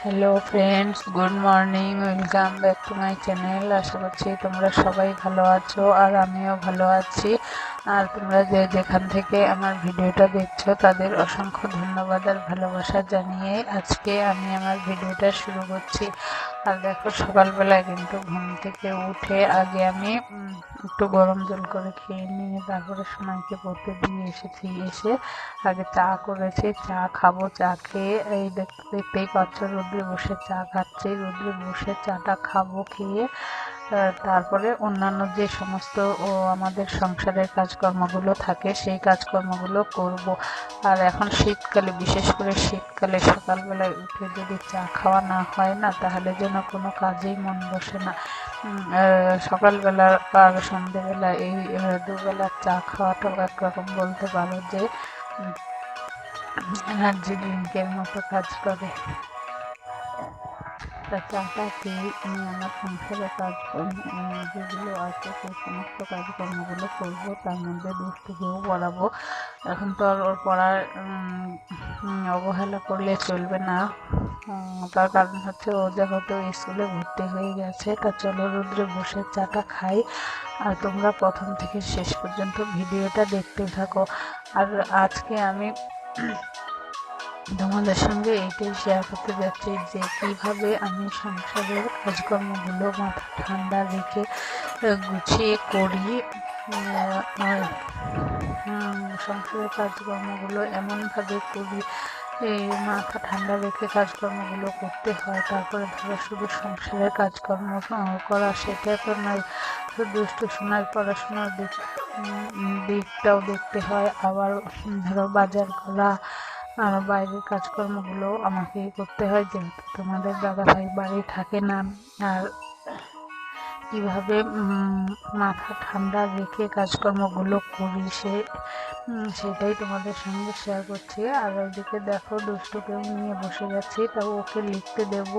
Hello friends, good morning. Welcome back to my channel. আশা করছি তোমরা সবাই ভালো আছো আর আমিও ভালো আছি। আর তোমরা যে যেখান থেকে আমার ভিডিওটা দেখছো তাদের অসংখ্য ধন্যবাদ আর ভালোবাসা জানিয়ে আজকে আমি আমার ভিডিওটা শুরু করছি। আর দেখো, সকালবেলায় কিন্তু ঘুম থেকে উঠে আগে আমি একটু গরম জল করে খেয়ে নিয়ে তারপরে সোনাইকে পড়তে দিয়ে এসেছি। এসে আগে চা করেছি, চা খাবো। চা খেয়ে এই দেখতেই পাচ্ছ রোদ্রে বসে চা খাচ্ছি, রোদ্রে বসে চাটা খাবো। খেয়ে তারপরে অন্যান্য যে সমস্ত আমাদের সংসারের কাজকর্মগুলো থাকে সেই কাজকর্মগুলো করব। আর এখন শীতকালে, বিশেষ করে শীতকালে সকালবেলায় উঠে যদি চা খাওয়া না হয় না, তাহলে যেন কোনো কাজেই মন বসে না। সকালবেলা আর সন্ধেবেলা এই দুবেলা চা খাওয়াটাও একরকম বলতে পারো যে এনার্জি ড্রিঙ্কের মতো কাজ করে। তা চাটা খেয়ে আমি আমার সংসারের কাজকর্ম যেগুলো আছে সেই সমস্ত কাজকর্মগুলো করবো। তার মধ্যে দুষ্টুকেও পড়াবো। এখন তো আর ওর পড়ার অবহেলা করলে চলবে না। তার কারণ হচ্ছে ও যেহেতু স্কুলে ভর্তি হয়ে গেছে। তা চলো রোদ্রে বসে চাটা খাই। আর তোমরা প্রথম থেকে শেষ পর্যন্ত ভিডিওটা দেখতে থাকো। আর আজকে আমি তোমাদের সঙ্গে এইটাই শেয়ার করতে যাচ্ছি যে কিভাবে আমি সংসারের কাজকর্মগুলো মাথা ঠান্ডা রেখে গুছিয়ে করি। সংসারের কাজকর্মগুলো এমনভাবে করি, মাথা ঠান্ডা রেখে কাজকর্মগুলো করতে হয়। তারপরে ধরো শুধু সংসারের কাজকর্ম করা সেটা তো নয়, দুষ্টু শোনার পড়াশোনার দিকটাও দেখতে হয়। আবার ধরো বাজার করা, বাইরের কাজকর্মগুলো আমাকেই করতে হয়, যেহেতু তোমাদের দাদাভাই বাড়ি থাকে না। আর কীভাবে মাথা ঠান্ডা রেখে কাজকর্মগুলো করি সেটাই তোমাদের সঙ্গে শেয়ার করছি। আর ওইদিকে দেখো দুষ্টুকেও নিয়ে বসে গেছি, তাও ওকে লিখতে দেব।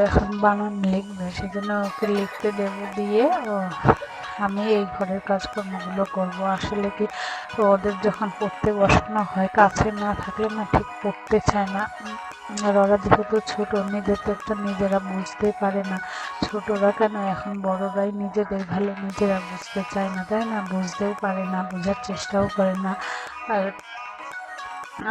এখন বানান লিখবে, সেজন্য ওকে লিখতে দেব। দিয়ে আমি এই ঘরের কাজকর্মগুলো করব। আসলে কি, ওদের যখন পড়তে বসানো হয়, কাছে না থাকলে না ঠিক পড়তে চায় না। আর ওরা যেহেতু ছোট, নিজেদেরটা নিজেরা বুঝতে পারে না। ছোটরা কেন, এখন বড়রাই নিজেদের ভালো নিজেরা বুঝতে চায় না, তাই না? বুঝতেও পারে না, বোঝার চেষ্টাও করে না। আর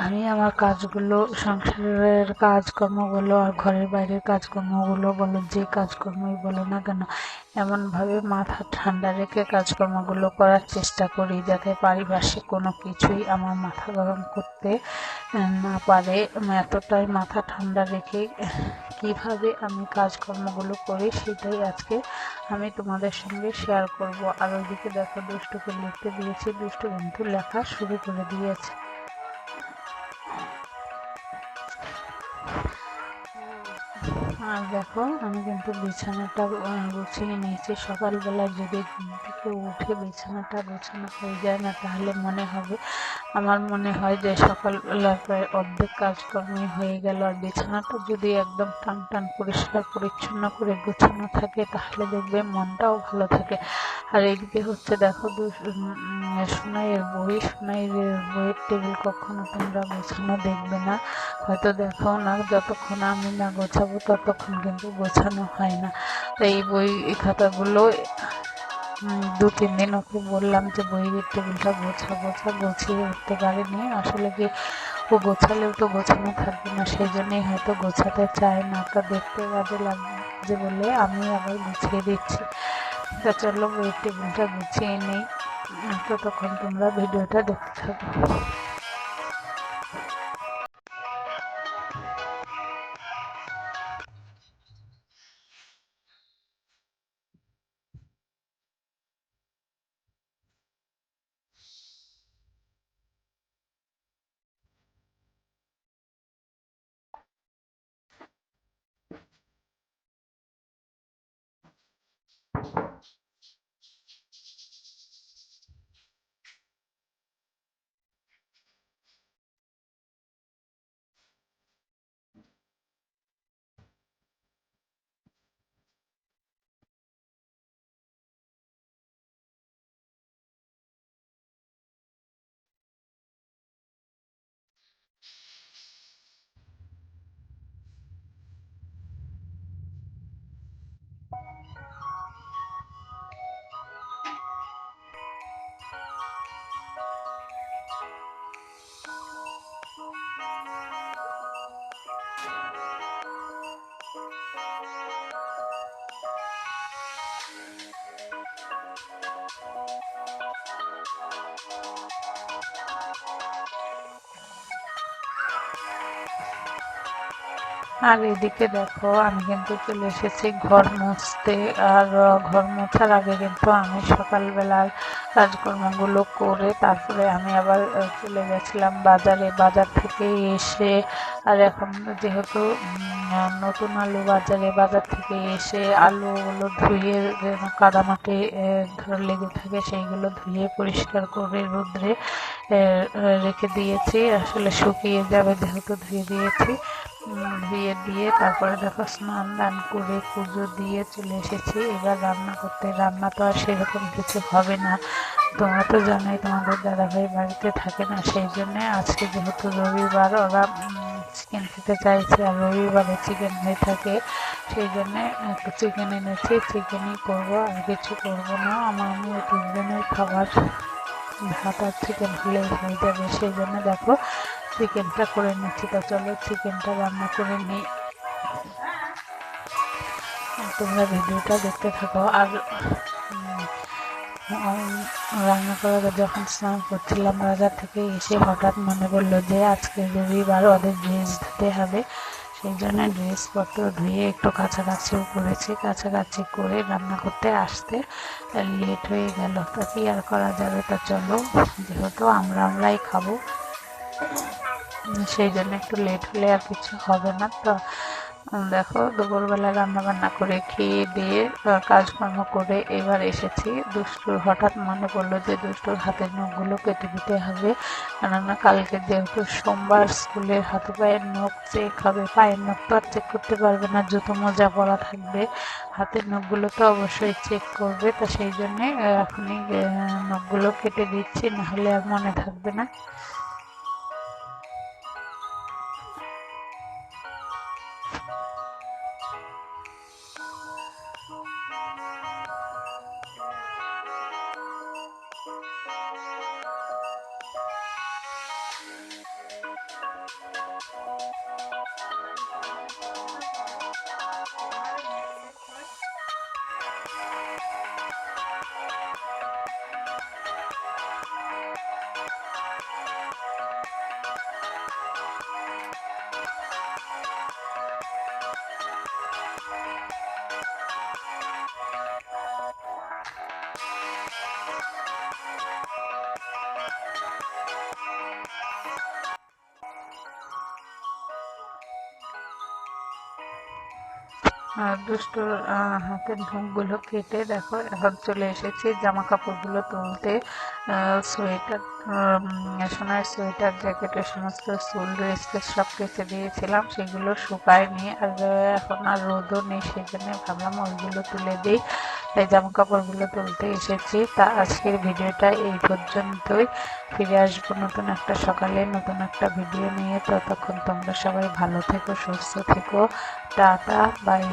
আমি আমার কাজগুলো, সংসারের কাজকর্মগুলো আর ঘরের বাইরের কাজকর্মগুলো বলো, যে কাজকর্মই বলো না কেন, এমনভাবে মাথা ঠান্ডা রেখে কাজকর্মগুলো করার চেষ্টা করি যাতে পারিপার্শ্বিক কোনো কিছুই আমার মাথা গরম করতে না পারে। এতটাই মাথা ঠান্ডা রেখে কিভাবে আমি কাজকর্মগুলো করি সেটাই আজকে আমি তোমাদের সঙ্গে শেয়ার করব। আর ওইদিকে দেখো দুষ্টুকে লিখতে দিয়েছি, দুষ্টু কিন্তু লেখা শুরু করে দিয়েছে। আর দেখো, আমি কিন্তু বিছানাটা গুছিয়ে নিয়েছি। সকালবেলা যদি ঘুম থেকে উঠে বিছানাটা গোছানো হয়ে যায় না, তাহলে আমার মনে হয় যে সকালবেলার প্রায় অর্ধেক কাজকর্মই হয়ে গেল। আর বিছানাটা যদি একদম টান টান পরিষ্কার পরিচ্ছন্ন করে গোছানো থাকে, তাহলে দেখবে মনটাও ভালো থাকে। আর এদিকে হচ্ছে দেখো সোনাইয়ের বইয়ের টেবিল কখনো তোমরা গোছানো দেখবে না, হয়তো দেখো না। যতক্ষণ আমি না গোছাবো ততক্ষণ কিন্তু গোছানো হয় না। তো এই বই খাতাগুলো 2-3 দিন ওকে বললাম যে বইয়ের টেবিলটা গুছিয়ে উঠতে পারেনি। আসলে কি, ও গোছালেও তো গোছানো থাকবে না, সেই জন্যই হয়তো গোছাতে চায় না। তো দেখতে বাজে লাগছে বলে আমি আবার গুছিয়ে দিচ্ছি। তা চলো বইয়ের টেবিলটা গুছিয়ে নেই, ততক্ষণ তোমরা ভিডিওটা দেখতে থাকো। আর এদিকে দেখো আমি কিন্তু চলে এসেছি ঘর মুছতে। আর ঘর মোছার আগে কিন্তু আমি সকালবেলার কাজকর্মগুলো করে তারপরে আমি আবার চলে গেছিলাম বাজারে। বাজার থেকে এসে আর এখন যেহেতু নতুন আলু বাজার থেকে এসে আলুগুলো ধুয়ে যেন কাদামাটি ধরে লেগে থাকে সেইগুলো ধুয়ে পরিষ্কার করে রোদ্রে রেখে দিয়েছি। আসলে শুকিয়ে যাবে যেহেতু ধুয়ে দিয়েছি। ধুয়ে দিয়ে তারপরে দেখো স্নান দান করে পুজো দিয়ে চলে এসেছি এবার রান্না করতে। রান্না তো আর সেরকম কিছু হবে না, তোমরা তো জানোই তোমাদের দাদাভাই বাড়িতে থাকে না, সেই জন্যে আজকে যেহেতু রবিবার ওরা চিকেন খেতে চাইছে আর রবিবারে চিকেন হয়ে থাকে, সেই জন্যে একটু চিকেন এনেছি, চিকেনই করবো আর কিছু করবো না। আমি 3 জনের খাবার ভাত আর চিকেন হলেই হয়ে যাবে, সেই জন্য দেখো চিকেনটা করে নিচ্ছি। তো চলো চিকেনটা রান্না করে নিই, তোমরা ভিডিওটা দেখতে থাকো। আর রান্না করার যখন স্নান করছিলাম বাজার থেকে এসে হঠাৎ মনে পড়লো যে আজকে রবিবার ওদের ড্রেস ধুতে হবে, সেই জন্য ড্রেসপত্র ধুয়ে একটু কাছাকাছিও করেছি। কাছাকাছি করে রান্না করতে আসতে লেট হয়ে গেল, তা কি আর করা যাবে। তা চলো যেহেতু আমরাই খাবো সেই জন্য একটু লেট হলে আর কিছু হবে না। তো দেখো দুপুরবেলা রান্না বান্না করে খেয়ে দিয়ে কাজকর্ম করে এবার এসেছি। দুষ্টুর হঠাৎ মনে পড়লো যে দুষ্টুর হাতের নখগুলো কেটে দিতে হবে, কেননা কালকে যেহেতু সোমবার স্কুলের হাতে পায়ের নখ চেক হবে। পায়ের নখ তো আর চেক করতে পারবে না, জুতো মোজা পরা থাকবে, হাতের নখগুলো তো অবশ্যই চেক করবে। তো সেই জন্যে এখনই নখগুলো কেটে দিচ্ছি, নাহলে আর মনে থাকবে না। দুষ্টুর হাতের নখগুলো কেটে দেখো এখন চলে এসেছি জামা কাপড়গুলো তুলতে। সোয়েটার, সোনার সোয়েটার, জ্যাকেটের সমস্ত চুল ড্রেস সব কেচে দিয়েছিলাম, সেগুলো শুকায়নি। আর এখন আর রোদও নেই, সেই জন্য ভাবলাম ওইগুলো তুলে দিই, তাই জামা কাপড়গুলো তুলতে এসেছি। তা আজকের ভিডিওটা এই পর্যন্তই। ফিরে আসবো নতুন একটা সকালে নতুন একটা ভিডিও নিয়ে। ততক্ষণ তোমরা সবাই ভালো থেকো, সুস্থ থেকো, টাটা, বাই।